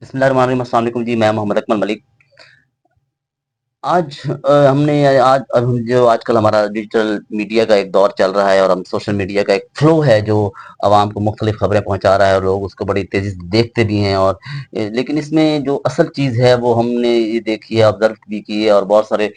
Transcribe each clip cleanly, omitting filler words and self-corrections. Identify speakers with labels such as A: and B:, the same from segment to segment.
A: بسم اللہ الرحمن الرحیم، السلام علیکم جی، میں محمد اکمل ملک۔ آج ہم نے آج اب ہم جو آج کل ہمارا ڈیجیٹل میڈیا کا ایک دور چل رہا ہے، اور ہم سوشل میڈیا کا ایک فلو ہے جو عوام کو مختلف خبریں پہنچا رہا ہے، اور لوگ اس کو بڑی تیزی سے دیکھتے بھی ہیں، اور لیکن اس میں جو اصل چیز ہے وہ ہم نے یہ دیکھی ہے، آبزرو بھی کی ہے، اور بہت سارے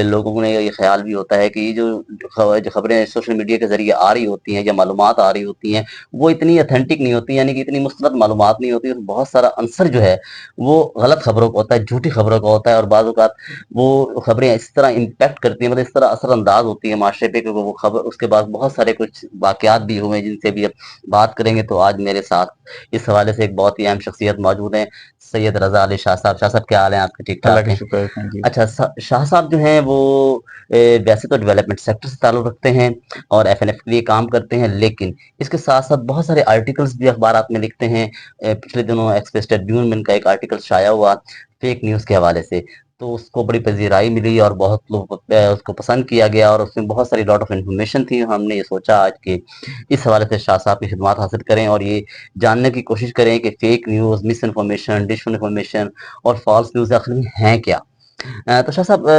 A: لوگوں نے یہ خیال بھی ہوتا ہے کہ یہ جو خبریں سوشل میڈیا کے ذریعے آ رہی ہوتی ہیں یا معلومات آ رہی ہوتی ہیں، وہ اتنی اتھینٹک نہیں ہوتی، یعنی کہ اتنی مستند معلومات نہیں ہوتی، بہت سارا عنصر جو ہے وہ غلط خبروں کا ہوتا ہے، جھوٹی خبروں کا ہوتا ہے، اور بعض اوقات وہ خبریں اس طرح امپیکٹ کرتی ہیں، مطلب اس طرح اثر انداز ہوتی ہیں معاشرے پہ، کہ وہ خبر اس کے بعد بہت سارے کچھ واقعات بھی ہوئے ہیں جن سے بھی اب بات کریں گے۔ تو آج میرے ساتھ اس حوالے سے ایک بہت ہی اہم شخصیت موجود ہیں، سید رضا علی شاہ صاحب۔ شاہ صاحب کیا حال ہیں آپ کے؟ ٹھیک
B: اللہ
A: ٹھاک
B: کا
A: ہیں؟
B: شکر ہے. Thank you.
A: اچھا، شاہ صاحب جو ہیں وہ ویسے تو ڈیولپمنٹ سیکٹر سے تعلق رکھتے ہیں اور ایف این ایف کے لیے کام کرتے ہیں، لیکن اس کے ساتھ ساتھ بہت سارے آرٹیکلز بھی اخبارات میں لکھتے ہیں۔ پچھلے دنوں ایکسپریس ٹریبیون میں ان کا ایک آرٹیکل شائع ہوا فیک نیوز کے حوالے سے، تو اس کو بڑی پذیرائی ملی اور بہت لوگ اس کو پسند کیا گیا، اور اس میں بہت ساری لاٹ آف انفارمیشن تھی۔ ہم نے یہ سوچا آج کہ اس حوالے سے شاہ صاحب کی خدمات حاصل کریں اور یہ جاننے کی کوشش کریں کہ فیک نیوز، مس انفارمیشن، ڈس انفارمیشن اور فالس نیوز آخر میں ہیں کیا۔ تو شاہ صاحب،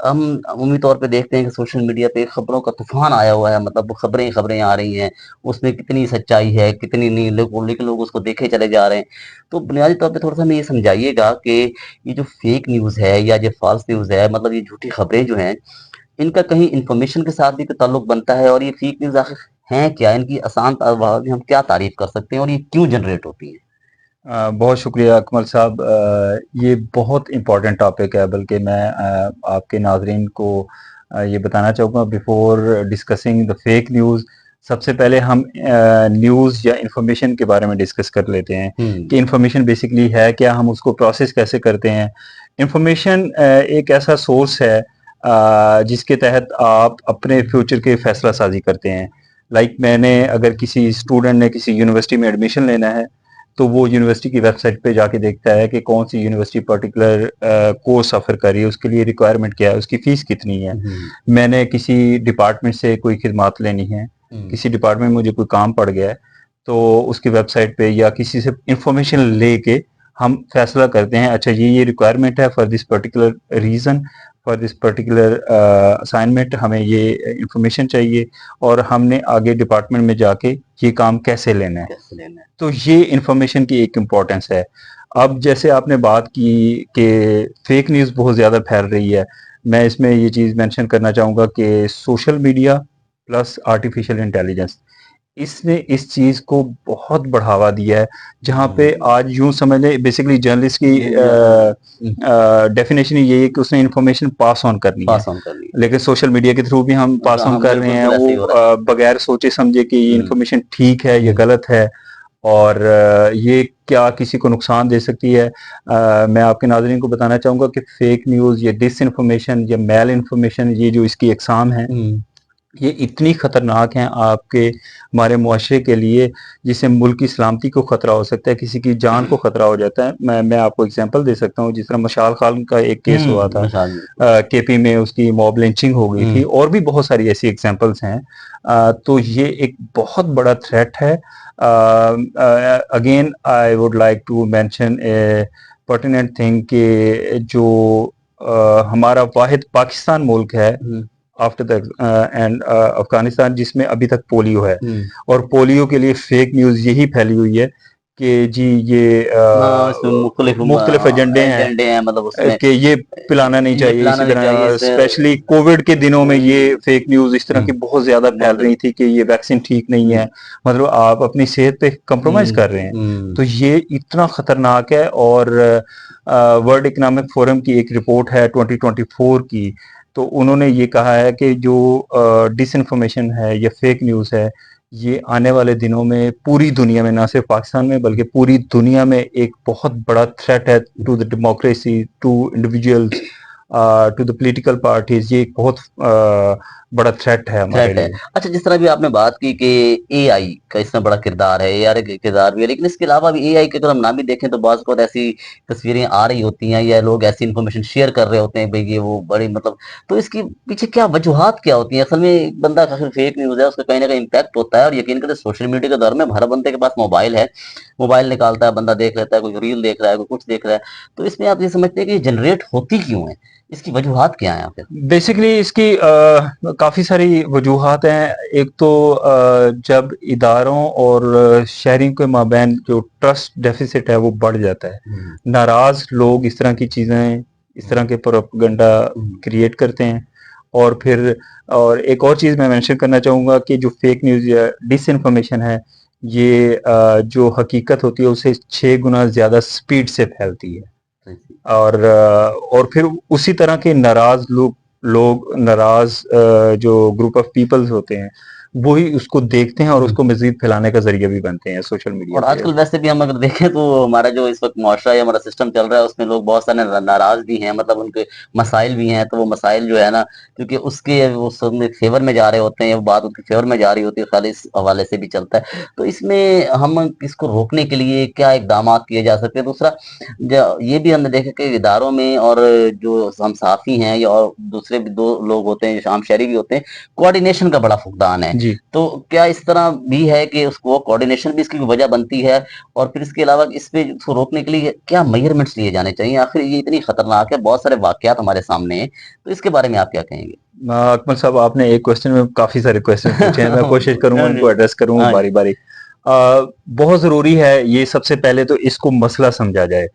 A: ہم عمومی طور پہ دیکھتے ہیں کہ سوشل میڈیا پہ خبروں کا طوفان آیا ہوا ہے، مطلب خبریں خبریں آ رہی ہیں، اس میں کتنی سچائی ہے کتنی نہیں، لیکن لوگ اس کو دیکھے چلے جا رہے ہیں۔ تو بنیادی طور پہ تھوڑا سا ہمیں یہ سمجھائیے گا کہ یہ جو فیک نیوز ہے یا جو فالس نیوز ہے، مطلب یہ جھوٹی خبریں جو ہیں، ان کا کہیں انفارمیشن کے ساتھ بھی کوئی تعلق بنتا ہے، اور یہ فیک نیوز آخر ہیں کیا، ان کی آسان الفاظ میں ہم کیا تعریف کر سکتے ہیں، اور یہ کیوں جنریٹ ہوتی ہیں؟
B: بہت شکریہ اکمل صاحب. یہ بہت امپورٹنٹ ٹاپک ہے، بلکہ میں آپ کے ناظرین کو یہ بتانا چاہوں گا before discussing the fake news. سب سے پہلے ہم نیوز یا انفارمیشن کے بارے میں ڈسکس کر لیتے ہیں کہ انفارمیشن بیسکلی ہے کیا، ہم اس کو پروسیس کیسے کرتے ہیں. انفارمیشن ایک ایسا سورس ہے جس کے تحت آپ اپنے فیوچر کے فیصلہ سازی کرتے ہیں. میں نے اگر کسی اسٹوڈنٹ نے کسی یونیورسٹی میں ایڈمیشن لینا ہے تو وہ یونیورسٹی کی ویب سائٹ پہ جا کے دیکھتا ہے کہ کون سی یونیورسٹی پرٹیکولر کورس آفر کر رہی ہے، اس کے لیے ریکوائرمنٹ کیا ہے، اس کی فیس کتنی ہے. میں نے کسی ڈپارٹمنٹ سے کوئی خدمات لینی ہے، کسی ڈپارٹمنٹ میں مجھے کوئی کام پڑ گیا ہے، تو اس کی ویب سائٹ پہ یا کسی سے انفارمیشن لے کے ہم فیصلہ کرتے ہیں اچھا یہ ریکوائرمنٹ ہے for this particular reason, for this particular assignment, ہمیں یہ انفارمیشن چاہیے اور ہم نے آگے ڈپارٹمنٹ میں جا کے یہ کام کیسے لینا ہے. تو یہ انفارمیشن کی ایک امپورٹنس ہے. اب جیسے آپ نے بات کی کہ فیک نیوز بہت زیادہ پھیل رہی ہے، میں اس میں یہ چیز مینشن کرنا چاہوں گا کہ social media plus artificial intelligence, اس نے اس چیز کو بہت بڑھاوا دیا ہے. جہاں پہ آج یوں سمجھ لیں بیسکلی جرنلسٹ کی ڈیفینیشن یہ ہے کہ اس نے انفارمیشن پاس آن کرنی ہے، لیکن سوشل میڈیا کے تھرو بھی ہم پاس آن کر رہے ہیں، وہ بغیر سوچے سمجھے کہ یہ انفارمیشن ٹھیک ہے یا غلط ہے، اور یہ کیا کسی کو نقصان دے سکتی ہے. میں آپ کے ناظرین کو بتانا چاہوں گا کہ فیک نیوز یا ڈس انفارمیشن یا میل انفارمیشن، یہ جو اس کی اقسام ہیں، یہ اتنی خطرناک ہیں آپ کے ہمارے معاشرے کے لیے، جس سے ملک کی سلامتی کو خطرہ ہو سکتا ہے، کسی کی جان کو خطرہ ہو جاتا ہے. میں آپ کو اگزامپل دے سکتا ہوں، جس طرح مشال خان کا ایک کیس ہوا تھا کے پی میں، اس کی موب لنچنگ ہو گئی تھی، اور بھی بہت ساری ایسی ایگزامپلس ہیں. تو یہ ایک بہت بڑا تھریٹ ہے. Again I would like to mention a pertinent thing کہ جو ہمارا واحد پاکستان ملک ہے آفٹر دا اینڈ افغانستان جس میں ابھی تک پولیو ہے، اور پولیو کے لیے فیک نیوز یہی پھیلی ہوئی ہے کہ جی یہ مختلف ایجنڈے ہیں،
A: مطلب اس میں
B: کہ یہ پلانا نہیں
A: یہ
B: چاہیے.
A: پلانا
B: اسی
A: نہیں
B: طرح
A: چاہیے،
B: اسپیشلی کووڈ کے دنوں میں یہ فیک نیوز اس طرح کی بہت زیادہ پھیل رہی تھی کہ یہ ویکسین ٹھیک نہیں ہے، مطلب آپ اپنی صحت پہ کمپرومائز کر رہے ہیں. تو یہ اتنا خطرناک ہے. اور ورلڈ اکنامک فورم کی ایک رپورٹ ہے 2024 کی، تو انہوں نے یہ کہا ہے کہ جو ڈس انفارمیشن ہے یا فیک نیوز ہے، یہ آنے والے دنوں میں پوری دنیا میں، نہ صرف پاکستان میں بلکہ پوری دنیا میں ایک بہت بڑا تھریٹ ہے to the democracy, to individuals, to the political parties. یہ ایک بہت बड़ा थ्रेट है हमारे
A: थ्रेट है।
B: लिए।
A: अच्छा, जिस तरह भी आपने बात की कि एआई का इसमें बड़ा किरदार है, एआई का किरदार भी है, लेकिन इसके अलावा भी एआई के अगर हम ना भी देखें तो बहुत बहुत ऐसी तस्वीरें आ रही होती हैं या लोग ऐसी इन्फॉर्मेशन शेयर कर रहे होते हैं, भाई ये वो बड़ी मतलब, तो इसकी पीछे क्या वजूहात क्या होती हैं? असल में एक बंदा अगर फेक न्यूज़ है उसका कहीं ना कहीं इम्पैक्ट होता है, और यकीन करें सोशल मीडिया के दौर में हर बंदे के पास मोबाइल है, मोबाइल निकालता है, बंदा देख लेता है, कोई रील देख रहा है, कोई कुछ देख रहा है, तो इसमें आप ये समझते हैं कि जनरेट होती क्यों है, इसकी वजूहात क्या है आखिर?
B: बेसिकली इसकी काफ़ी सारी वजूहात हैं। एक तो जब इदारों और शहरियों के माबैन जो ट्रस्ट डेफिसिट है वो बढ़ जाता है, नाराज़ लोग इस तरह की चीज़ें, इस तरह के प्रोपेगेंडा क्रिएट करते हैं। और फिर और एक और चीज़ मैं मेंशन करना चाहूँगा कि जो फेक न्यूज़ या डिसइन्फॉर्मेशन है, ये जो हकीकत होती है उससे 6 गुना ज़्यादा स्पीड से फैलती है। और फिर उसी तरह के नाराज लोग नाराज जो ग्रुप ऑफ पीपल्स होते हैं वही उसको देखते हैं और उसको मजीद फैलाने का जरिया भी बनते हैं सोशल मीडिया
A: और
B: पे।
A: आजकल वैसे भी हम अगर देखें तो हमारा जो इस वक्त मुआशरा या हमारा सिस्टम चल रहा है उसमें लोग बहुत सारे नाराज भी हैं, मतलब उनके मसाइल भी हैं, तो वो मसाइल जो है ना, क्योंकि उसके वो सब फेवर में जा रहे होते हैं, वो बात उनके फेवर में जा रही होती है, खाली इस हवाले से भी चलता है। तो इसमें हम इसको रोकने के लिए क्या इकदाम किए जा सकते हैं? दूसरा ये भी हमने देखा कि इदारों में और जो हम साफी हैं या और दूसरे भी दो लोग होते हैं जो आम शहरी भी होते हैं, कोऑर्डिनेशन का बड़ा फुकदान है।
B: जी
A: तो क्या इस तरह भी है कि उसको कोऑर्डिनेशन भी इसकी वजह बनती है? और फिर इसके अलावा इस पे इसको रोकने के लिए क्या मेजरमेंट्स लिए जाने चाहिए? आखिर ये इतनी खतरनाक है, बहुत सारे वाकयात हमारे सामने हैं, तो इसके बारे में आप क्या कहेंगे?
B: अकमल साहब, आपने एक क्वेश्चन में काफी सारे क्वेश्चन पूछे हैं, मैं कोशिश करूंगा
A: हाँ
B: इनको
A: जी,
B: एड्रेस करूंगा
A: हाँ जी।
B: बारी बारी। बहुत ज़रूरी है ये, सबसे पहले तो इसको मसला समझा जाए।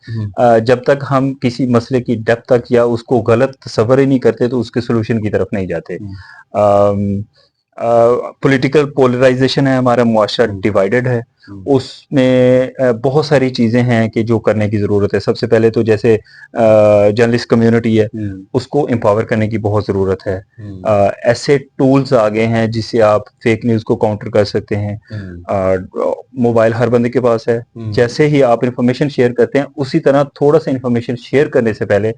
B: जब तक हम किसी मसले की डेप्थ तक या उसको गलत तसव्वुर ही नहीं करते तो उसके सोल्यूशन की तरफ नहीं जाते। पॉलिटिकल पोलराइजेशन है, हमारा मुआशरा डिवाइडेड है, उसमें बहुत सारी चीज़ें हैं कि जो करने की ज़रूरत है। सबसे पहले तो जैसे जर्नलिस्ट कम्युनिटी है उसको एम्पावर करने की बहुत ज़रूरत है। ऐसे टूल्स आ गए हैं जिससे आप फेक न्यूज़ को काउंटर कर सकते हैं। मोबाइल हर बंदे के पास है, जैसे ही आप इंफॉर्मेशन शेयर करते हैं उसी तरह थोड़ा सा इंफॉर्मेशन शेयर करने से पहले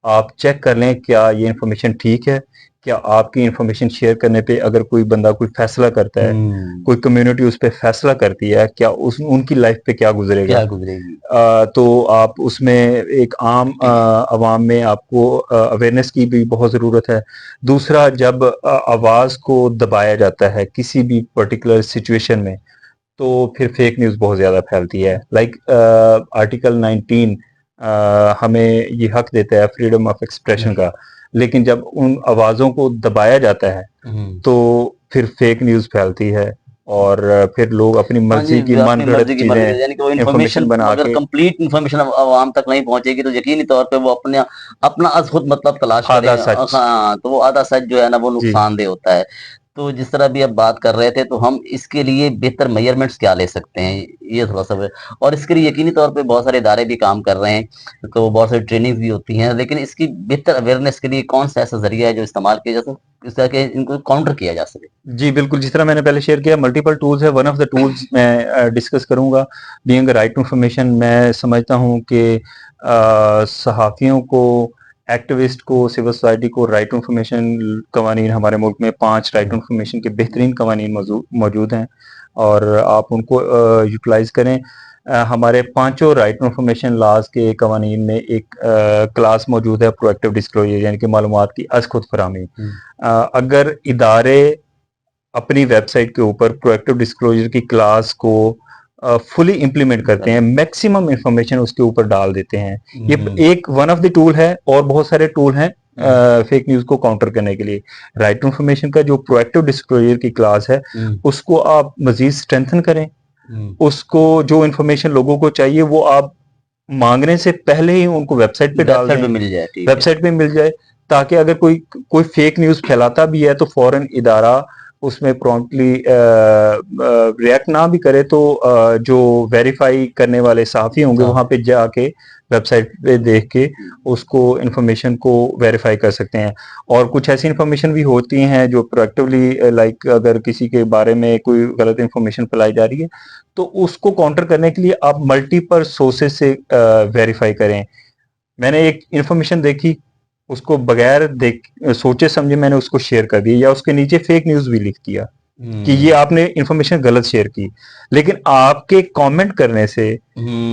B: आप चेक कर लें क्या ये इंफॉर्मेशन ठीक है, क्या आपकी इंफॉर्मेशन शेयर करने पे अगर कोई बंदा कोई फैसला करता है, कोई कम्युनिटी उस पर फैसला करती है, क्या उस उनकी लाइफ पे क्या गुजरेगा,
A: क्या गुजरेगी?
B: तो आप उसमें एक आम आवाम में आपको अवेयरनेस की भी बहुत ज़रूरत है। दूसरा, जब आवाज़ को दबाया जाता है किसी भी पर्टिकुलर सिचुएशन में तो फिर फेक न्यूज़ बहुत ज़्यादा फैलती है। लाइक आर्टिकल 19 हमें ये हक देता है फ्रीडम ऑफ एक्सप्रेशन का, लेकिन जब उन आवाज़ों को दबाया जाता है तो फिर फेक न्यूज़ फैलती है और फिर लोग अपनी
A: हाँ जी,
B: मर्जी की मन
A: अपनी
B: गढ़ंत
A: मर्जी की मर्जी
B: चीज़ें
A: से, यानी कि वो
B: इंफॉर्मेशन
A: इन्फॉर्मेशन
B: बना
A: अगर
B: के
A: कंप्लीट इन्फॉर्मेशन आवाम तक नहीं पहुंचेगी तो यकीनी तौर पे वो अपने अपना अज़ खुद मतलब तलाश
B: आधा
A: करें।
B: सच।
A: हाँ, तो वो आधा सच जो है ना वो
B: जी
A: नुकसानदेह होता है। तो जिस तरह भी अब बात कर रहे थे, तो हम इसके लिए बेहतर मेजरमेंट्स क्या ले सकते हैं, ये थोड़ा सा और इसके लिए यकीनी तौर पे बहुत सारे इदारे भी काम कर रहे हैं, तो बहुत सारी ट्रेनिंग भी होती हैं, लेकिन इसकी बेहतर अवेयरनेस के लिए कौन सा ऐसा जरिया है जो इस्तेमाल किया जा सके, इस तरह के इनको काउंटर किया जा सके?
B: जी बिल्कुल, जिस तरह मैंने पहले शेयर किया मल्टीपल टूल्स है। वन ऑफ द टूल्स मैं डिस्कस करूंगा बीइंग राइट इन्फॉर्मेशन। मैं समझता हूं कि सहाफ़ियों को, एक्टिविस्ट को, सिविल सोसाइटी को राइट इन्फॉर्मेशन कवानीन, हमारे मुल्क में 5 राइट इन्फॉर्मेशन के बेहतरीन कवानीन मौजूद हैं और आप उनको यूटिलाइज करें। हमारे 5 राइट इन्फॉर्मेशन लाज के कवानीन में एक क्लास मौजूद है प्रोएक्टिव डिस्क्लोजर, यानी कि मालूमात की अज़ खुद फराहमी। अगर इदारे अपनी वेबसाइट के ऊपर प्रोएक्टिव डिस्क्लोजर की क्लास को फुली इम्प्लीमेंट करते हैं, मैक्सिमम इंफॉर्मेशन उसके ऊपर डाल देते हैं, ये एक वन ऑफ द टूल है और बहुत सारे टूल हैं फेक न्यूज को काउंटर करने के लिए। राइट इन्फॉर्मेशन का जो प्रोएक्टिव डिस्क्लोजर की क्लास है उसको आप मजीद स्ट्रेंथन करें। उसको जो इन्फॉर्मेशन लोगों को चाहिए वो आप मांगने से पहले ही उनको वेबसाइट पे डाल
A: वेबसाइट
B: दें,
A: पे मिल जाए, ठीक है।
B: वेबसाइट पे मिल जाए, ताकि अगर कोई कोई फेक न्यूज़ फैलाता भी है तो फौरन इदारा उसमें प्रॉम्प्टली रिएक्ट ना भी करे तो जो वेरीफाई करने वाले साफ़ी होंगे वहां पे जाके वेबसाइट पे देख के उसको इंफॉर्मेशन को वेरीफाई कर सकते हैं। और कुछ ऐसी इंफॉर्मेशन भी होती हैं जो प्रोएक्टिवली, लाइक अगर किसी के बारे में कोई गलत इंफॉर्मेशन फैलाई जा रही है तो उसको काउंटर करने के लिए आप मल्टीपल सोर्सेज से वेरीफाई करें। मैंने एक इंफॉर्मेशन देखी उसको बगैर सोचे समझे मैंने उसको शेयर कर दिया, या उसके नीचे फेक न्यूज़ भी लिख दिया कि ये आपने इंफॉर्मेशन गलत शेयर की, लेकिन आपके कमेंट करने से,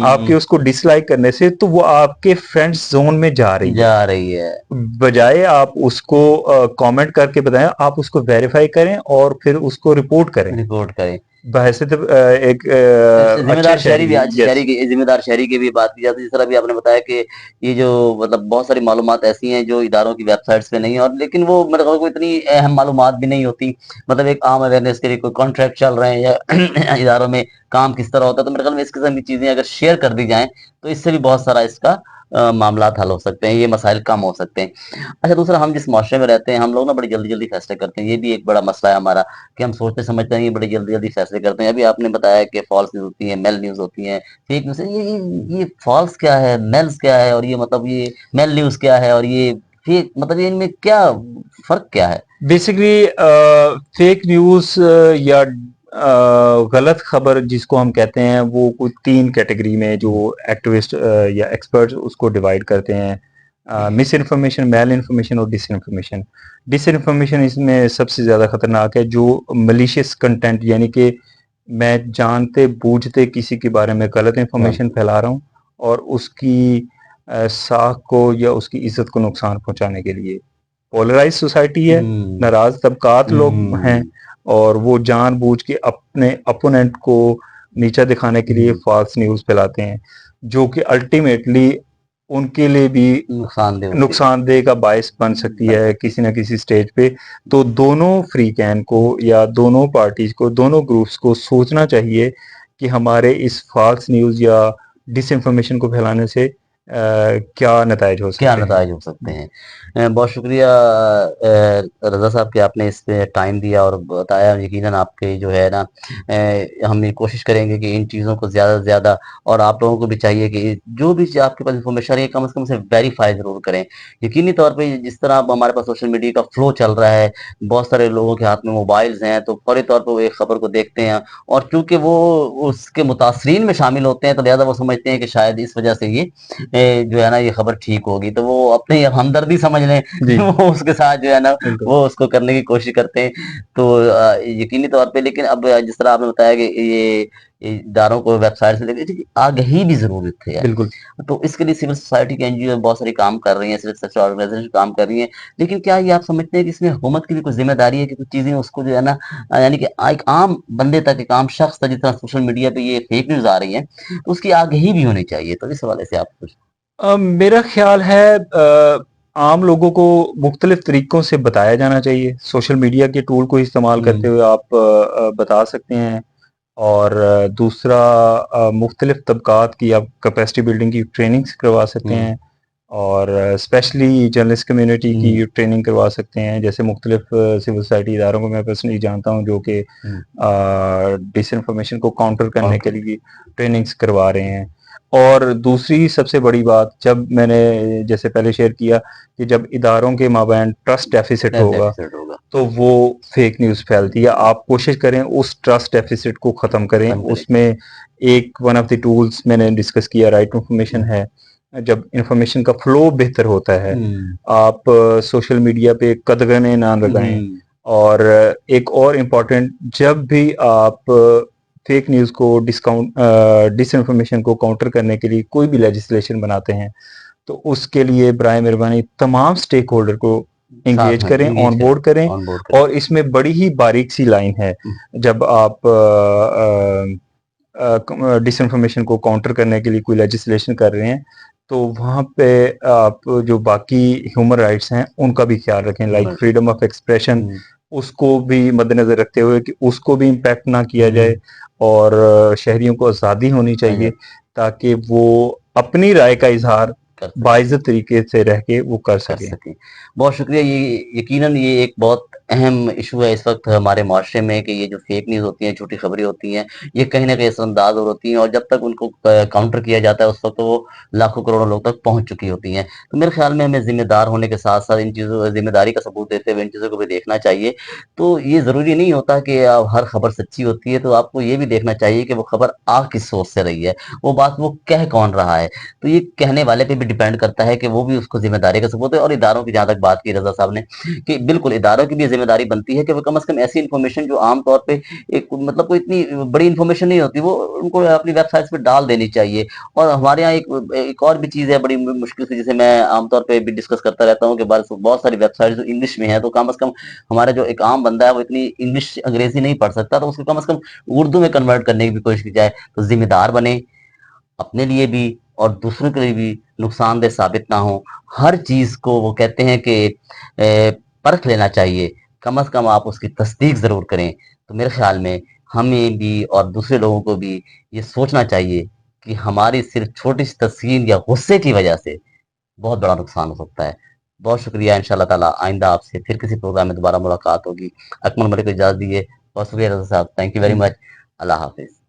B: आपके उसको डिसलाइक करने से, तो वो आपके फ्रेंड्स जोन में जा रही है। बजाय आप उसको कमेंट करके बताएं, आप उसको वेरीफाई करें और फिर उसको रिपोर्ट करें। वैसे तो एक अच्छे
A: जिम्मेदार शहरी की भी बात की जाती है। जिस तरह भी आपने बताया कि ये जो मतलब बहुत सारी मालूमात ऐसी हैं जो इदारों की वेबसाइट्स पे नहीं है, और लेकिन वो मेरे ख्याल को इतनी अहम मालूमात भी नहीं होती। मतलब एक आम अवेयरनेस के लिए कोई कॉन्ट्रैक्ट चल रहे हैं या इदारों में काम किस तरह होता है, तो मेरे ख्याल में इस किस्म की चीजें अगर शेयर कर दी जाएं तो इससे भी बहुत सारा इसका मामलात हल हो सकते हैं, ये मसाइल कम हो सकते हैं। अच्छा, दूसरा, हम जिस माशरे में रहते हैं हम लोग ना बड़ी जल्दी जल्दी फैसले करते हैं। ये भी एक बड़ा मसला है हमारा कि हम सोचते समझते हैं, ये बड़ी जल्दी जल्दी फैसले करते हैं। अभी आपने बताया कि फॉल्स न्यूज होती है, मेल न्यूज होती है, फेक न्यूज। ये फॉल्स क्या है, मेल्स क्या है, और ये मतलब ये मेल न्यूज क्या है, और ये फेक, मतलब ये इनमें क्या फर्क क्या है?
B: बेसिकली फेक न्यूज़ या गलत खबर जिसको हम कहते हैं, वो कोई 3 कैटेगरी में जो एक्टिविस्ट या एक्सपर्ट्स उसको डिवाइड करते हैं, मिस इन्फॉर्मेशन, मेल इन्फॉर्मेशन और डिसइन्फॉर्मेशन। डिसइन्फॉर्मेशन इसमें सबसे ज़्यादा खतरनाक है, जो मलिशियस कंटेंट, यानी कि मैं जानते बूझते किसी के बारे में गलत इन्फॉर्मेशन फैला रहा हूँ और उसकी साख को या उसकी इज्जत को नुकसान पहुंचाने के लिए। पोलराइज सोसाइटी है, नाराज तबकात लोग हैं, और वो जानबूझ के अपने अपोनेंट को नीचा दिखाने के लिए फॉल्स न्यूज़ फैलाते हैं, जो कि अल्टीमेटली उनके लिए भी नुकसानदेह का बायस बन सकती है किसी न किसी स्टेज पे। तो दोनों फ्री कैन को या दोनों पार्टीज को, दोनों ग्रुप्स को सोचना चाहिए कि हमारे इस फॉल्स न्यूज़ या डिसइंफॉर्मेशन को फैलाने से क्या नताइज हो सकते हैं।
A: बहुत शुक्रिया रजा साहब कि आपने इस पे टाइम दिया और बताया। यकीनन आपके जो है ना, हम ये कोशिश करेंगे कि इन चीज़ों को ज़्यादा से ज़्यादा, और आप लोगों को भी चाहिए कि जो भी आपके पास इन्फॉर्मेशन है कम से कम से वेरीफाई ज़रूर करें। यकीनी तौर पे जिस तरह अब हमारे पास सोशल मीडिया का फ्लो चल रहा है, बहुत सारे लोगों के हाथ में मोबाइल्स हैं, तो फौरी तौर पर वो एक खबर को देखते हैं, और चूंकि वो उसके मुतासरीन में शामिल होते हैं तो लिहाजा वो समझते हैं कि शायद इस वजह से ये जो है ना ये खबर ठीक होगी, तो वो अपनी हमदर्दी समझ लें वो उसके साथ जो है ना वो उसको करने की कोशिश करते हैं। तो यकीनी तौर पे, लेकिन अब जिस तरह आपने बताया कि ये इदारों को वेबसाइट से लेकर आगाही भी जरूरत है।
B: बिल्कुल।
A: तो इसके लिए सिविल सोसाइटी की एनजीओ बहुत सारी काम कर रही हैं, सिविल सोसाइटी ऑर्गेनाइजेशन काम कर रही हैं, लेकिन क्या ये आप समझते हैं कि इसमें हुकूमत की भी कुछ जिम्मेदारी है कि कुछ चीजें उसको जो है ना, यानी कि एक आम बंदे तक, एक आम शख्स तक, जिस तरह सोशल मीडिया पे ये फेक न्यूज आ रही है तो उसकी आगाही भी होनी चाहिए। तो इस हवाले से आप कुछ?
B: मेरा ख्याल है आम लोगों को मुख्तलिफ तरीकों से बताया जाना चाहिए। सोशल मीडिया के टूल को इस्तेमाल करते हुए आप बता सकते हैं, और दूसरा मुख्तलिफ तबकात की आप कैपेसिटी बिल्डिंग की ट्रेनिंग्स करवा सकते हैं, और स्पेशली जर्नलिस्ट कम्युनिटी की ट्रेनिंग करवा सकते हैं। जैसे मुख्तलिफ सिविल सोसाइटी इदारों को मैं पर्सनली जानता हूँ जो कि डिसइंफॉर्मेशन को काउंटर करने के लिए ट्रेनिंग्स करवा रहे हैं। और दूसरी सबसे बड़ी बात, जब मैंने जैसे पहले शेयर किया कि जब इदारों के माबैन ट्रस्ट डेफिसिट होगा तो वो फेक न्यूज़ फैलती है। आप कोशिश करें उस ट्रस्ट डेफिसिट को ख़त्म करें। उसमें एक वन ऑफ द टूल्स मैंने डिस्कस किया, राइट इन्फॉर्मेशन है। जब इन्फॉर्मेशन का फ्लो बेहतर होता है, आप सोशल मीडिया पे कदगने ना लगाएं। और एक और इम्पॉर्टेंट, जब भी आप फेक न्यूज़ को डिसइंफॉर्मेशन को काउंटर करने के लिए कोई भी लेजिस्लेशन बनाते हैं, तो उसके लिए बराए मेहरबानी तमाम स्टेक होल्डर को एंगेज करें, ऑन बोर्ड करें। और इसमें बड़ी ही बारीक सी लाइन है, जब आप डिसइंफॉर्मेशन को काउंटर करने के लिए कोई लेजिस्लेशन कर रहे हैं, तो वहाँ पे आप जो बाकी ह्यूमन राइट्स हैं उनका भी ख्याल रखें, लाइक फ्रीडम ऑफ एक्सप्रेशन, उसको भी मद्देनजर रखते हुए कि उसको भी इम्पैक्ट ना किया जाए, और शहरियों को आज़ादी होनी चाहिए ताकि वो अपनी राय का इजहार बाइज्जत तरीके से रह के वो कर सकें।
A: बहुत शुक्रिया। ये यकीनन ये एक बहुत اہم ایشو ہے اس وقت ہمارے معاشرے میں کہ یہ جو فیک نیوز ہوتی ہیں، جھوٹی خبریں ہوتی ہیں، یہ کہیں نہ کہیں اثر انداز اور ہوتی ہیں، اور جب تک ان کو کاؤنٹر کیا جاتا ہے اس وقت وہ لاکھوں کروڑوں لوگ تک پہنچ چکی ہوتی ہیں۔ تو میرے خیال میں ہمیں ذمہ دار ہونے کے ساتھ ساتھ ان چیزوں ذمہ داری کا ثبوت دیتے ہوئے ان چیزوں کو بھی دیکھنا چاہیے۔ تو یہ ضروری نہیں ہوتا کہ ہر خبر سچی ہوتی ہے، تو آپ کو یہ بھی دیکھنا چاہیے کہ وہ خبر آ کس سورس سے رہی ہے، وہ بات وہ کہہ کون رہا ہے۔ تو یہ کہنے والے پہ بھی ڈیپینڈ کرتا ہے کہ وہ بھی اس کو ذمہ داری کا ثبوت ہے۔ اور اداروں کی جہاں تک بات کی رضا صاحب نے، کہ بالکل اداروں کی بھی ذمہ داری بنتی ہے کہ وہ کم از کم ایسی انفارمیشن جو عام طور پہ ایک مطلب کوئی اتنی بڑی انفارمیشن نہیں ہوتی، وہ ان کو اپنی ویب سائٹس پہ ڈال دینی چاہیے۔ اور ہمارے یہاں ایک اور بھی چیز ہے بڑی مشکل سے، جسے میں عام طور پہ بھی ڈسکس کرتا رہتا ہوں، کہ بہت ساری ویب سائٹس جو انگلش میں ہیں، تو کم از کم ہمارا جو ایک عام بندہ ہے وہ اتنی انگلش انگریزی نہیں پڑھ سکتا، تو اس کو کم از کم اردو میں کنورٹ کرنے کی بھی کوشش کی جائے۔ تو ذمہ دار بنے، اپنے لیے بھی اور دوسروں کے لیے بھی نقصان دہ ثابت نہ ہو۔ ہر چیز کو وہ کہتے ہیں کہ پرکھ لینا چاہیے، کم از کم آپ اس کی تصدیق ضرور کریں۔ تو میرے خیال میں ہمیں بھی اور دوسرے لوگوں کو بھی یہ سوچنا چاہیے کہ ہماری صرف چھوٹی سی تسکین یا غصے کی وجہ سے بہت بڑا نقصان ہو سکتا ہے۔ بہت شکریہ، انشاءاللہ تعالیٰ آئندہ آپ سے پھر کسی پروگرام میں دوبارہ ملاقات ہوگی۔ اکمل ملک کو اجازت دیجیے۔ بہت شکریہ رضا صاحب، تھینک یو ویری مچ۔ اللہ حافظ۔